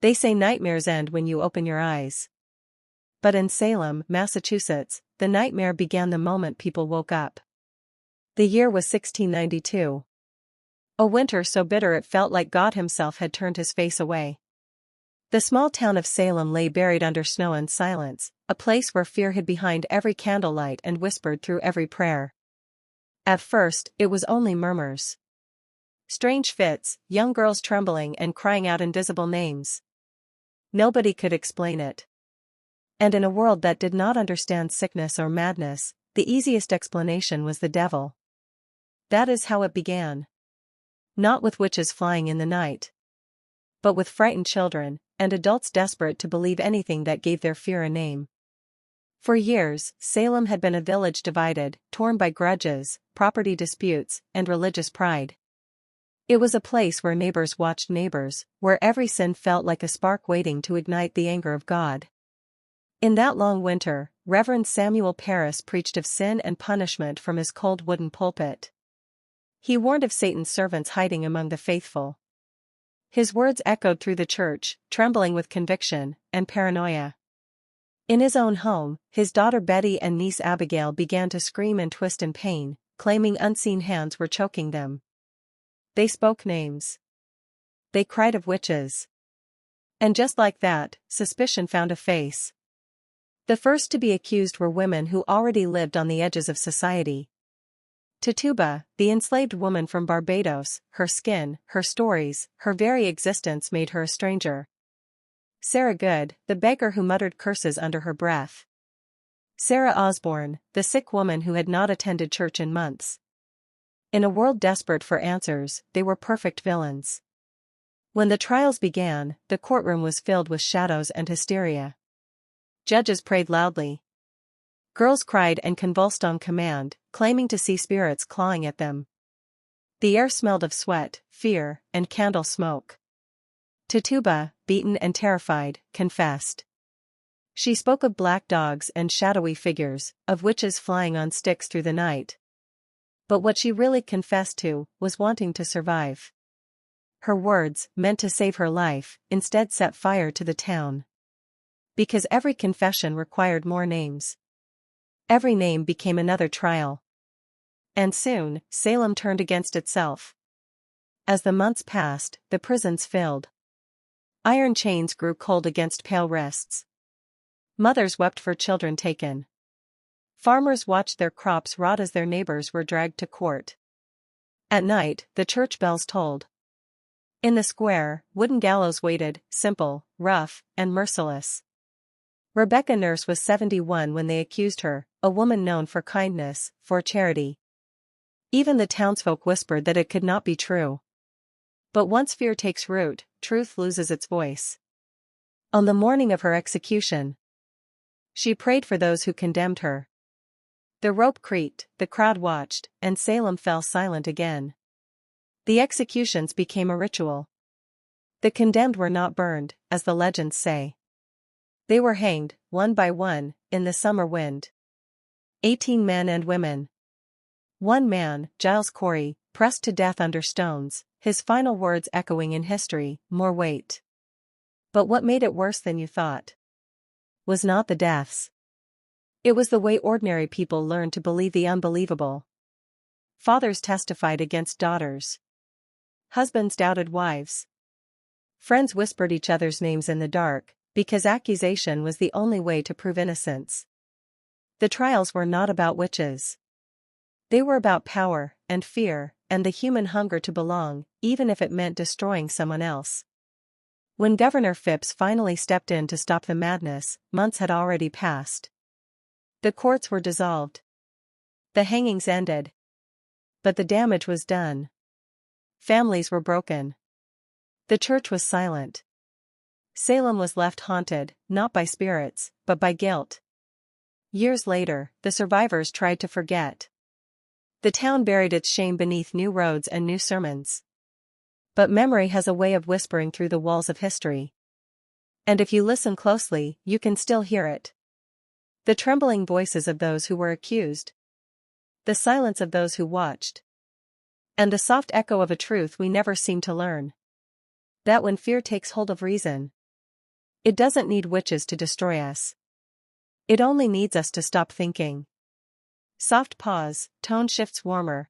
They say nightmares end when you open your eyes. But in Salem, Massachusetts, the nightmare began the moment people woke up. The year was 1692. A winter so bitter it felt like God himself had turned his face away. The small town of Salem lay buried under snow and silence, a place where fear hid behind every candlelight and whispered through every prayer. At first, it was only murmurs. Strange fits, young girls trembling and crying out invisible names. Nobody could explain it. And in a world that did not understand sickness or madness, the easiest explanation was the devil. That is how it began. Not with witches flying in the night, but with frightened children, and adults desperate to believe anything that gave their fear a name. For years, Salem had been a village divided, torn by grudges, property disputes, and religious pride. It was a place where neighbors watched neighbors, where every sin felt like a spark waiting to ignite the anger of God. In that long winter, Reverend Samuel Parris preached of sin and punishment from his cold wooden pulpit. He warned of Satan's servants hiding among the faithful. His words echoed through the church, trembling with conviction and paranoia. In his own home, his daughter Betty and niece Abigail began to scream and twist in pain, claiming unseen hands were choking them. They spoke names. They cried of witches. And just like that, suspicion found a face. The first to be accused were women who already lived on the edges of society. Tituba, the enslaved woman from Barbados, her skin, her stories, her very existence made her a stranger. Sarah Good, the beggar who muttered curses under her breath. Sarah Osborne, the sick woman who had not attended church in months. In a world desperate for answers, they were perfect villains. When the trials began, the courtroom was filled with shadows and hysteria. Judges prayed loudly. Girls cried and convulsed on command, claiming to see spirits clawing at them. The air smelled of sweat, fear, and candle smoke. Tituba, beaten and terrified, confessed. She spoke of black dogs and shadowy figures, of witches flying on sticks through the night. But what she really confessed to was wanting to survive. Her words, meant to save her life, instead set fire to the town. Because every confession required more names. Every name became another trial. And soon, Salem turned against itself. As the months passed, the prisons filled. Iron chains grew cold against pale wrists. Mothers wept for children taken. Farmers watched their crops rot as their neighbors were dragged to court. At night, the church bells tolled. In the square, wooden gallows waited, simple, rough, and merciless. Rebecca Nurse was 71 when they accused her, a woman known for kindness, for charity. Even the townsfolk whispered that it could not be true. But once fear takes root, truth loses its voice. On the morning of her execution, she prayed for those who condemned her. The rope creaked, the crowd watched, and Salem fell silent again. The executions became a ritual. The condemned were not burned, as the legends say. They were hanged, one by one, in the summer wind. 18 men and women. One man, Giles Corey, pressed to death under stones, his final words echoing in history, "More weight." But what made it worse than you thought was not the deaths. It was the way ordinary people learned to believe the unbelievable. Fathers testified against daughters. Husbands doubted wives. Friends whispered each other's names in the dark, because accusation was the only way to prove innocence. The trials were not about witches. They were about power, and fear, and the human hunger to belong, even if it meant destroying someone else. When Governor Phipps finally stepped in to stop the madness, months had already passed. The courts were dissolved. The hangings ended. But the damage was done. Families were broken. The church was silent. Salem was left haunted, not by spirits, but by guilt. Years later, the survivors tried to forget. The town buried its shame beneath new roads and new sermons. But memory has a way of whispering through the walls of history. And if you listen closely, you can still hear it. The trembling voices of those who were accused. The silence of those who watched. And the soft echo of a truth we never seem to learn. That when fear takes hold of reason, It doesn't need witches to destroy us. It only needs us to stop thinking. Soft pause, tone shifts warmer.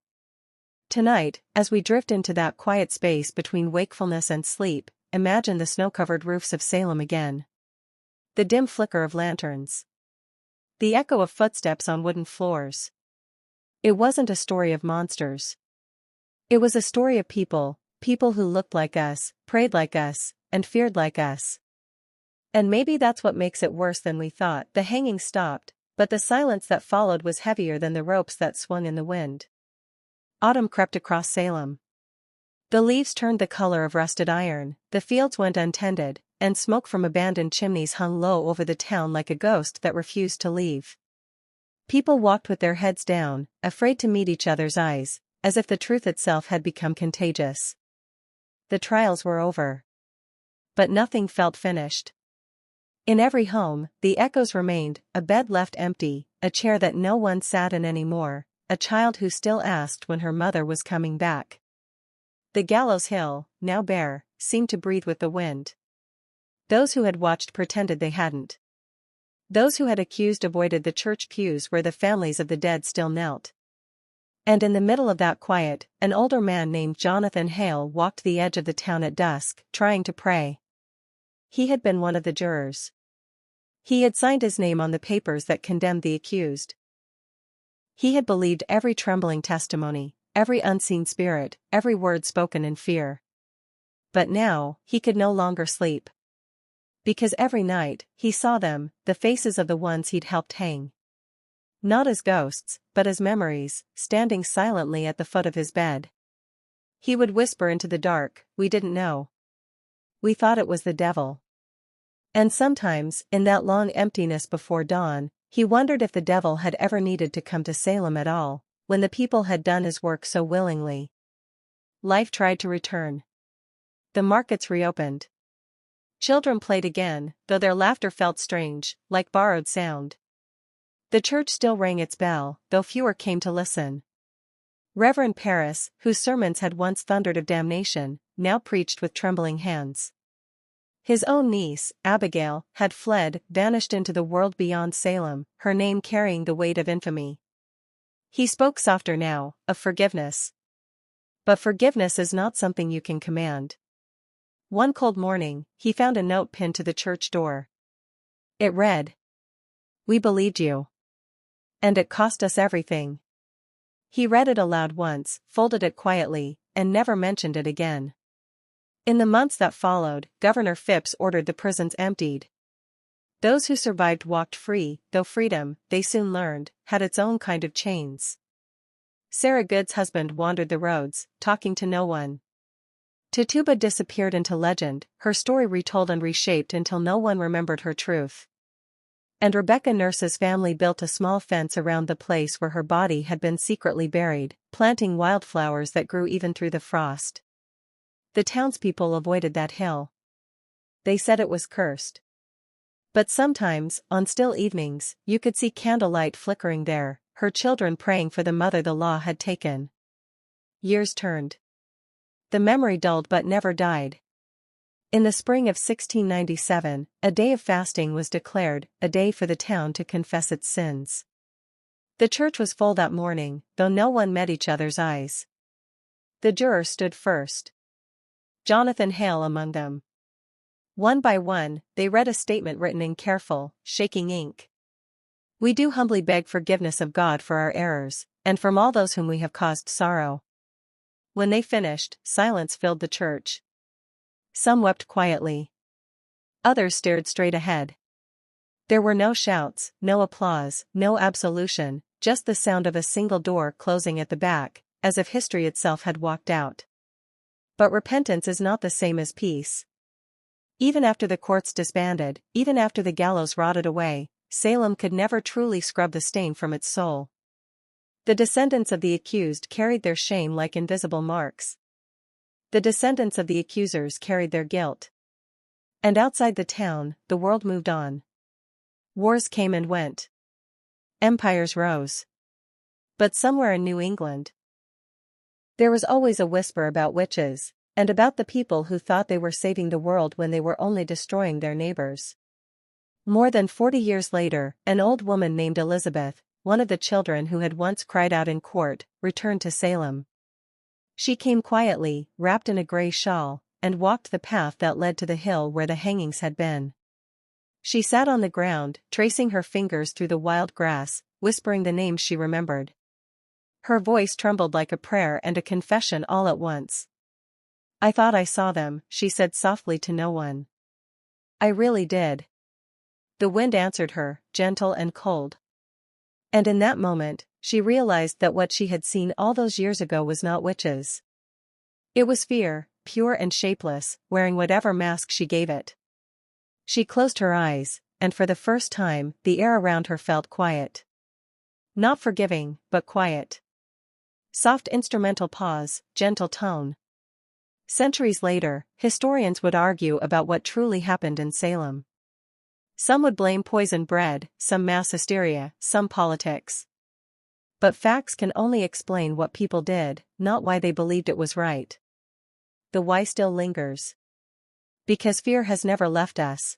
Tonight, as we drift into that quiet space between wakefulness and sleep, imagine the snow-covered roofs of Salem again. The dim flicker of lanterns. The echo of footsteps on wooden floors. It wasn't a story of monsters. It was a story of people, people who looked like us, prayed like us, and feared like us. And maybe that's what makes it worse than we thought. The hanging stopped, but the silence that followed was heavier than the ropes that swung in the wind. Autumn crept across Salem. The leaves turned the color of rusted iron, the fields went untended, and smoke from abandoned chimneys hung low over the town like a ghost that refused to leave. People walked with their heads down, afraid to meet each other's eyes, as if the truth itself had become contagious. The trials were over. But nothing felt finished. In every home, the echoes remained, a bed left empty, a chair that no one sat in anymore, a child who still asked when her mother was coming back. The gallows hill, now bare, seemed to breathe with the wind. Those who had watched pretended they hadn't. Those who had accused avoided the church pews where the families of the dead still knelt. And in the middle of that quiet, an older man named Jonathan Hale walked the edge of the town at dusk, trying to pray. He had been one of the jurors. He had signed his name on the papers that condemned the accused. He had believed every trembling testimony, every unseen spirit, every word spoken in fear. But now, he could no longer sleep. Because every night, he saw them, the faces of the ones he'd helped hang. Not as ghosts, but as memories, standing silently at the foot of his bed. He would whisper into the dark, "We didn't know. We thought it was the devil." And sometimes, in that long emptiness before dawn, he wondered if the devil had ever needed to come to Salem at all, when the people had done his work so willingly. Life tried to return. The markets reopened. Children played again, though their laughter felt strange, like borrowed sound. The church still rang its bell, though fewer came to listen. Reverend Paris, whose sermons had once thundered of damnation, now preached with trembling hands. His own niece, Abigail, had fled, vanished into the world beyond Salem, her name carrying the weight of infamy. He spoke softer now, of forgiveness. But forgiveness is not something you can command. One cold morning, he found a note pinned to the church door. It read, "We believed you. And it cost us everything." He read it aloud once, folded it quietly, and never mentioned it again. In the months that followed, Governor Phipps ordered the prisons emptied. Those who survived walked free, though freedom, they soon learned, had its own kind of chains. Sarah Good's husband wandered the roads, talking to no one. Tituba disappeared into legend, her story retold and reshaped until no one remembered her truth. And Rebecca Nurse's family built a small fence around the place where her body had been secretly buried, planting wildflowers that grew even through the frost. The townspeople avoided that hill. They said it was cursed. But sometimes, on still evenings, you could see candlelight flickering there, her children praying for the mother the law had taken. Years turned. The memory dulled but never died. In the spring of 1697, a day of fasting was declared, a day for the town to confess its sins. The church was full that morning, though no one met each other's eyes. The jurors stood first. Jonathan Hale among them. One by one, they read a statement written in careful, shaking ink. "We do humbly beg forgiveness of God for our errors, and from all those whom we have caused sorrow." When they finished, silence filled the church. Some wept quietly. Others stared straight ahead. There were no shouts, no applause, no absolution, just the sound of a single door closing at the back, as if history itself had walked out. But repentance is not the same as peace. Even after the courts disbanded, even after the gallows rotted away, Salem could never truly scrub the stain from its soul. The descendants of the accused carried their shame like invisible marks. The descendants of the accusers carried their guilt. And outside the town, the world moved on. Wars came and went. Empires rose. But somewhere in New England, there was always a whisper about witches, And about the people who thought they were saving the world when they were only destroying their neighbors. More than 40 years later, an old woman named Elizabeth, one of the children who had once cried out in court, returned to Salem. She came quietly, wrapped in a gray shawl, and walked the path that led to the hill where the hangings had been. She sat on the ground, tracing her fingers through the wild grass, whispering the names she remembered. Her voice trembled like a prayer and a confession all at once. "I thought I saw them," she said softly to no one. "I really did." The wind answered her, gentle and cold. And in that moment, she realized that what she had seen all those years ago was not witches. It was fear, pure and shapeless, wearing whatever mask she gave it. She closed her eyes, and for the first time, the air around her felt quiet. Not forgiving, but quiet. Soft instrumental pause, gentle tone. Centuries later, historians would argue about what truly happened in Salem. Some would blame poisoned bread, some mass hysteria, some politics. But facts can only explain what people did, not why they believed it was right. The why still lingers. Because fear has never left us.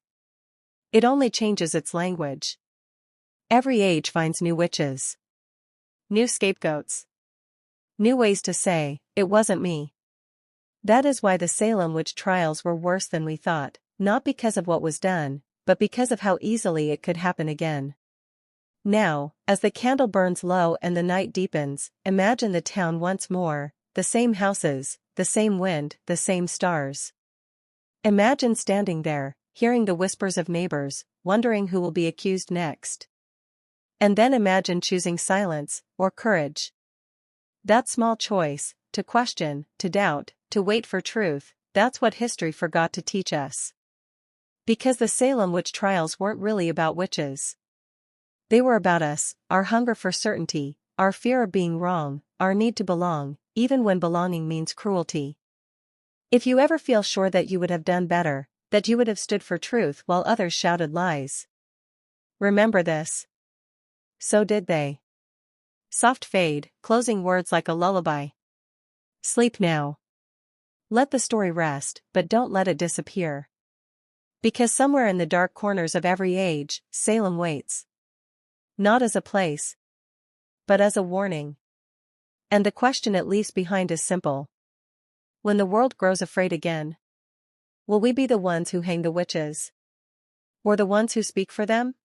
It only changes its language. Every age finds new witches. New scapegoats. New ways to say, "It wasn't me." That is why the Salem Witch Trials were worse than we thought, not because of what was done, but because of how easily it could happen again. Now, as the candle burns low and the night deepens, imagine the town once more, the same houses, the same wind, the same stars. Imagine standing there, hearing the whispers of neighbors, wondering who will be accused next. And then imagine choosing silence, or courage. That small choice, to question, to doubt, to wait for truth, that's what history forgot to teach us. Because the Salem Witch Trials weren't really about witches. They were about us, our hunger for certainty, our fear of being wrong, our need to belong, even when belonging means cruelty. If you ever feel sure that you would have done better, that you would have stood for truth while others shouted lies, remember this. So did they. Soft fade, closing words like a lullaby. Sleep now. Let the story rest, but don't let it disappear. Because somewhere in the dark corners of every age, Salem waits. Not as a place, but as a warning. And the question it leaves behind is simple. When the world grows afraid again, will we be the ones who hang the witches? Or the ones who speak for them?